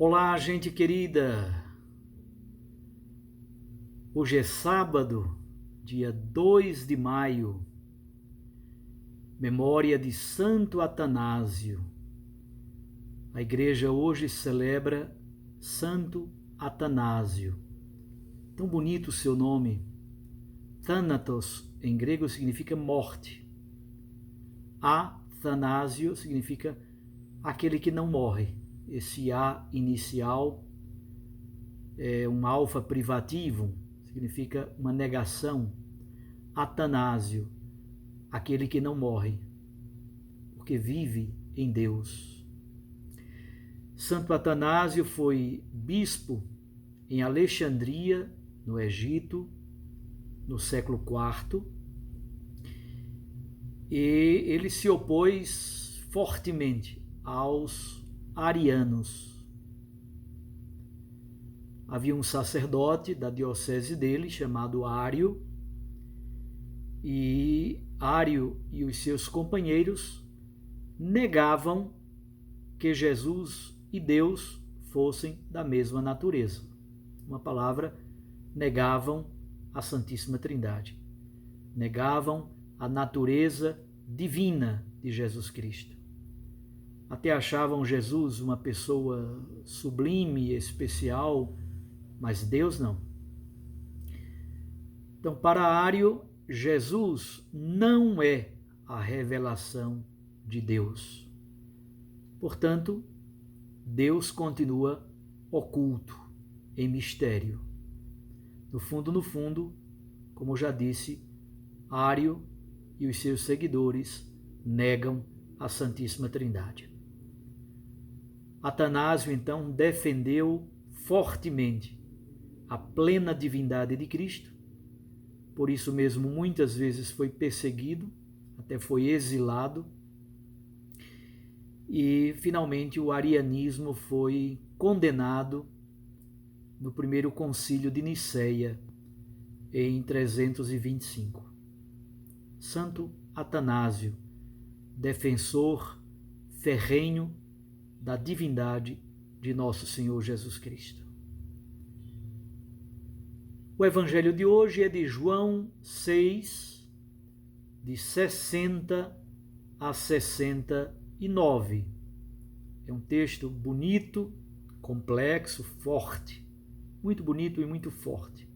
Olá, gente querida! Hoje é sábado, dia 2 de maio, memória de Santo Atanásio. A igreja hoje celebra Santo Atanásio. Tão bonito o seu nome. Thanatos, em grego, significa morte. Athanásio significa aquele que não morre. Esse A inicial é um alfa privativum, significa uma negação. Atanásio, aquele que não morre, porque vive em Deus. Santo Atanásio foi bispo em Alexandria, no Egito, no século IV, e ele se opôs fortemente aos arianos. Havia um sacerdote da diocese dele, chamado Ário, e Ário e os seus companheiros negavam que Jesus e Deus fossem da mesma natureza. Uma palavra, negavam a Santíssima Trindade. Negavam a natureza divina de Jesus Cristo. Até achavam Jesus uma pessoa sublime, especial, mas Deus não. Então, para Ário, Jesus não é a revelação de Deus. Portanto, Deus continua oculto, em mistério. No fundo, como já disse, Ário e os seus seguidores negam a Santíssima Trindade. Atanásio, então, defendeu fortemente a plena divindade de Cristo. Por isso mesmo, muitas vezes foi perseguido, até foi exilado. E, finalmente, o arianismo foi condenado no primeiro concílio de Niceia, em 325. Santo Atanásio, defensor ferrenho da divindade de nosso Senhor Jesus Cristo. O evangelho de hoje é de João 6, de 60 a 69. É um texto bonito, complexo, forte. Muito bonito e muito forte.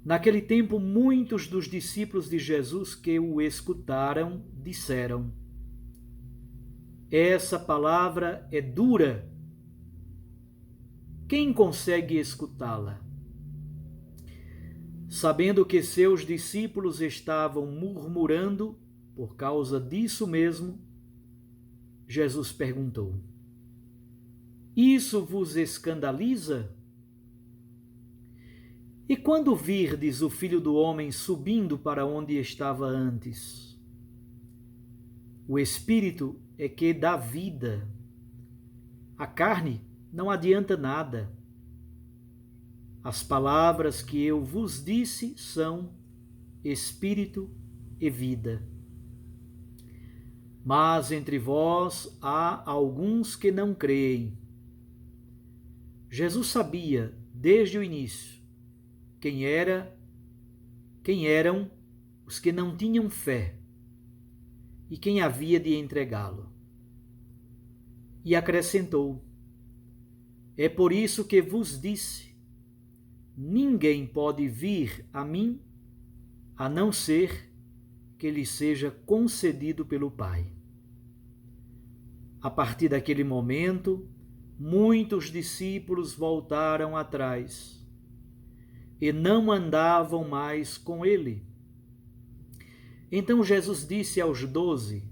Naquele tempo, muitos dos discípulos de Jesus que o escutaram disseram: essa palavra é dura. Quem consegue escutá-la? Sabendo que seus discípulos estavam murmurando por causa disso mesmo, Jesus perguntou: isso vos escandaliza? E quando virdes o Filho do Homem subindo para onde estava antes? O Espírito é que dá vida. A carne não adianta nada. As palavras que eu vos disse são Espírito e vida. Mas entre vós há alguns que não creem. Jesus sabia, desde o início, quem eram os que não tinham fé e quem havia de entregá-lo. E acrescentou: é por isso que vos disse, ninguém pode vir a mim a não ser que lhe seja concedido pelo Pai. A partir daquele momento, muitos discípulos voltaram atrás e não andavam mais com ele. Então Jesus disse aos 12: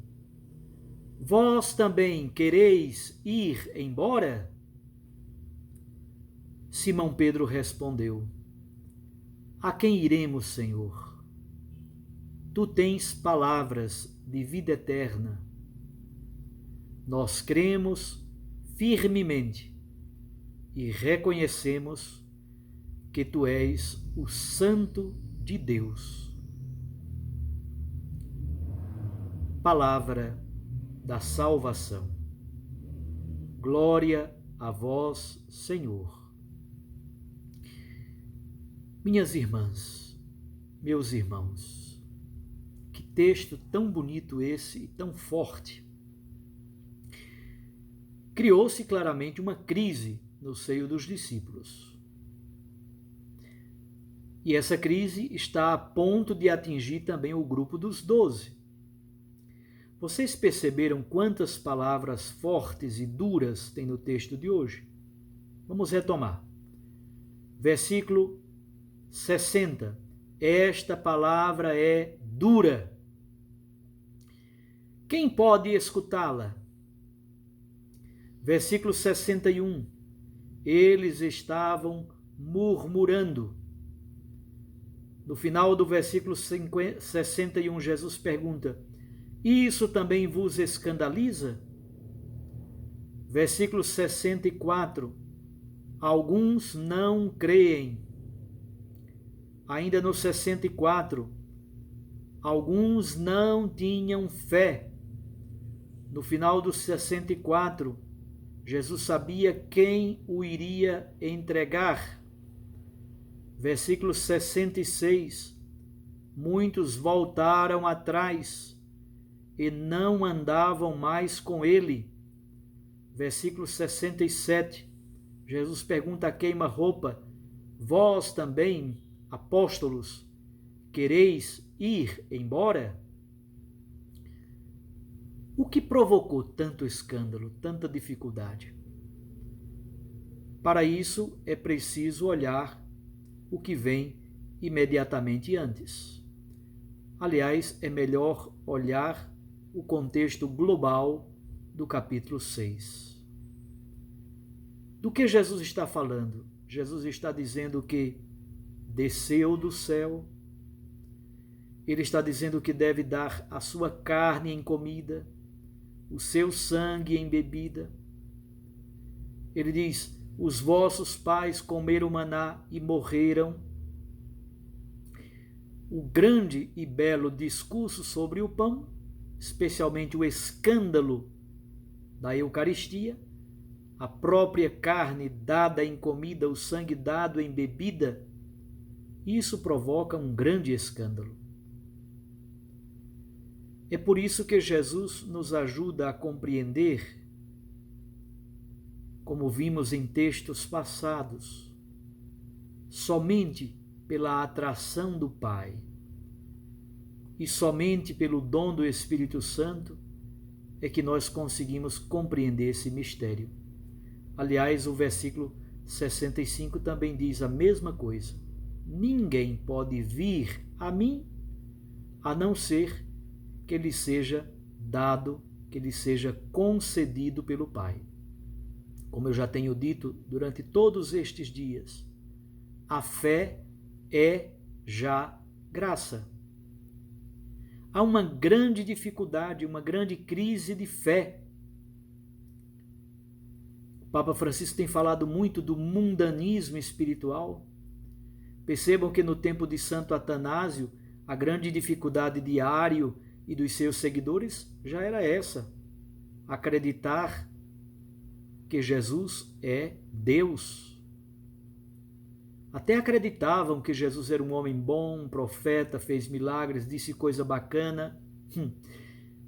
vós também quereis ir embora? Simão Pedro respondeu: a quem iremos, Senhor? Tu tens palavras de vida eterna. Nós cremos firmemente e reconhecemos que tu és o Santo de Deus. Palavra da salvação. Glória a vós, Senhor. Minhas irmãs, meus irmãos, que texto tão bonito esse e tão forte. Criou-se claramente uma crise no seio dos discípulos. E essa crise está a ponto de atingir também o grupo dos 12. Vocês perceberam quantas palavras fortes e duras tem no texto de hoje? Vamos retomar. Versículo 60. Esta palavra é dura. Quem pode escutá-la? Versículo 61. Eles estavam murmurando. No final do versículo 61, Jesus pergunta: isso também vos escandaliza? Versículo 64. Alguns não creem. Ainda no 64. Alguns não tinham fé. No final do 64, Jesus sabia quem o iria entregar. Versículo 66. Muitos voltaram atrás e não andavam mais com ele. Versículo 67. Jesus pergunta a queima-roupa: vós também, apóstolos, quereis ir embora? O que provocou tanto escândalo, tanta dificuldade? Para isso é preciso olhar o que vem imediatamente antes. Aliás, é melhor olhar o contexto global do capítulo 6. Do que Jesus está falando? Jesus está dizendo que desceu do céu. Ele está dizendo que deve dar a sua carne em comida, o seu sangue em bebida. Ele diz: os vossos pais comeram maná e morreram. O grande e belo discurso sobre o pão, especialmente o escândalo da Eucaristia, a própria carne dada em comida, o sangue dado em bebida, isso provoca um grande escândalo. É por isso que Jesus nos ajuda a compreender, como vimos em textos passados, somente pela atração do Pai e somente pelo dom do Espírito Santo é que nós conseguimos compreender esse mistério. Aliás, o versículo 65 também diz a mesma coisa. Ninguém pode vir a mim a não ser que lhe seja dado, que lhe seja concedido pelo Pai. Como eu já tenho dito durante todos estes dias, a fé é já graça. Há uma grande dificuldade, uma grande crise de fé. O Papa Francisco tem falado muito do mundanismo espiritual. Percebam que no tempo de Santo Atanásio, a grande dificuldade de Ário e dos seus seguidores já era essa: acreditar que Jesus é Deus. Até acreditavam que Jesus era um homem bom, um profeta, fez milagres, disse coisa bacana.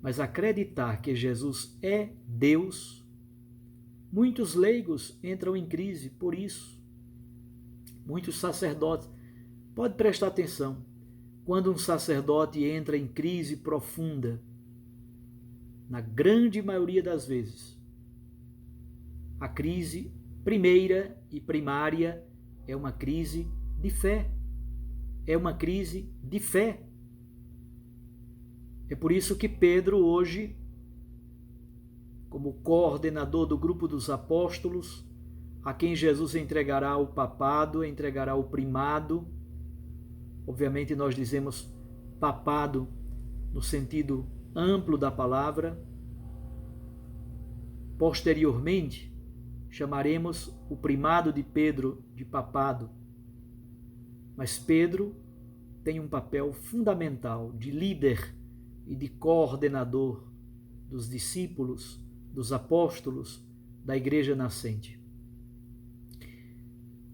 Mas acreditar que Jesus é Deus, muitos leigos entram em crise por isso. Muitos sacerdotes. Pode prestar atenção. Quando um sacerdote entra em crise profunda, na grande maioria das vezes, a crise primeira e primária é uma crise de fé. É uma crise de fé. É por isso que Pedro hoje, como coordenador do grupo dos apóstolos, a quem Jesus entregará o papado, entregará o primado. Obviamente nós dizemos papado no sentido amplo da palavra. Posteriormente, chamaremos o primado de Pedro de papado. Mas Pedro tem um papel fundamental de líder e de coordenador dos discípulos, dos apóstolos, da igreja nascente.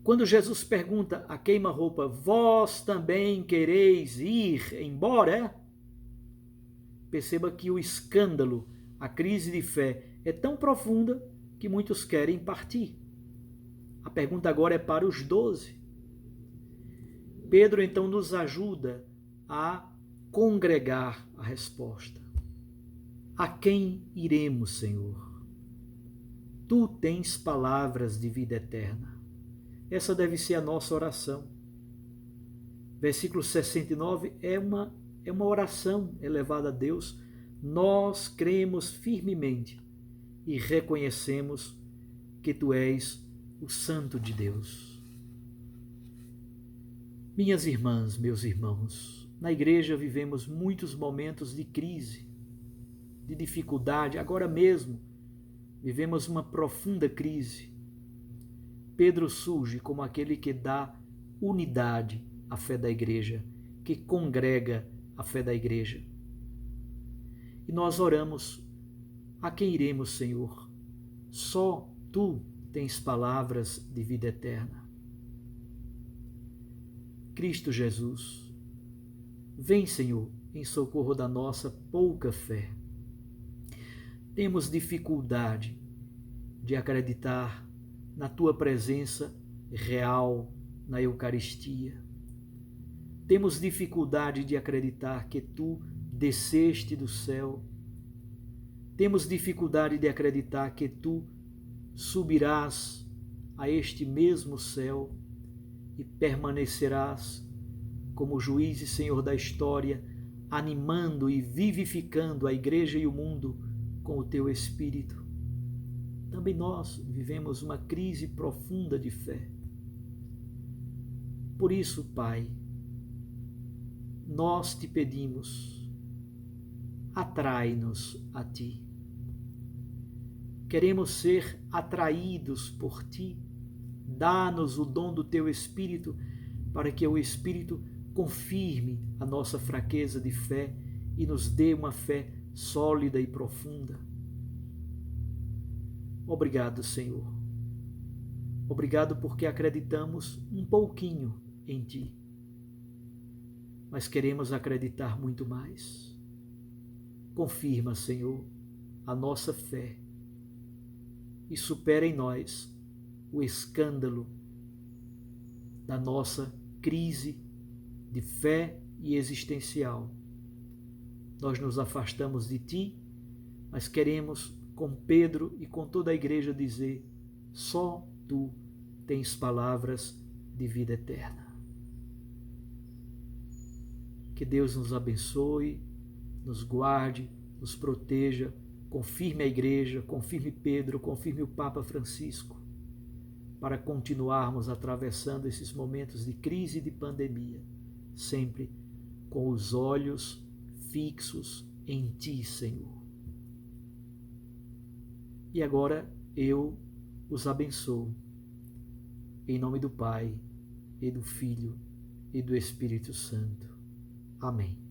Quando Jesus pergunta a queima-roupa, vós também quereis ir embora? Perceba que o escândalo, a crise de fé é tão profunda que muitos querem partir. A pergunta agora é para os 12. Pedro então nos ajuda a congregar a resposta. A quem iremos, Senhor? Tu tens palavras de vida eterna. Essa deve ser a nossa oração. Versículo 69 é uma oração elevada a Deus. Nós cremos firmemente e reconhecemos que Tu és o Santo de Deus. Minhas irmãs, meus irmãos, na igreja vivemos muitos momentos de crise, de dificuldade. Agora mesmo vivemos uma profunda crise. Pedro surge como aquele que dá unidade à fé da igreja, que congrega a fé da igreja. E nós oramos: a quem iremos, Senhor? Só Tu tens palavras de vida eterna. Cristo Jesus, vem, Senhor, em socorro da nossa pouca fé. Temos dificuldade de acreditar na Tua presença real na Eucaristia. Temos dificuldade de acreditar que Tu desceste do céu. Temos dificuldade de acreditar que Tu subirás a este mesmo céu e permanecerás como juiz e Senhor da história, animando e vivificando a igreja e o mundo com o Teu Espírito. Também nós vivemos uma crise profunda de fé. Por isso, Pai, nós Te pedimos, atrai-nos a Ti. Queremos ser atraídos por Ti. Dá-nos o dom do Teu Espírito, para que o Espírito confirme a nossa fraqueza de fé e nos dê uma fé sólida e profunda. Obrigado, Senhor. Obrigado porque acreditamos um pouquinho em Ti, mas queremos acreditar muito mais. Confirma, Senhor, a nossa fé e supera em nós o escândalo da nossa crise de fé e existencial. Nós nos afastamos de Ti, mas queremos, com Pedro e com toda a igreja, dizer: só Tu tens palavras de vida eterna. Que Deus nos abençoe, nos guarde, nos proteja, confirme a igreja, confirme Pedro, confirme o Papa Francisco, para continuarmos atravessando esses momentos de crise e de pandemia, sempre com os olhos fixos em Ti, Senhor. E agora eu os abençoo, em nome do Pai, e do Filho, e do Espírito Santo. Amém.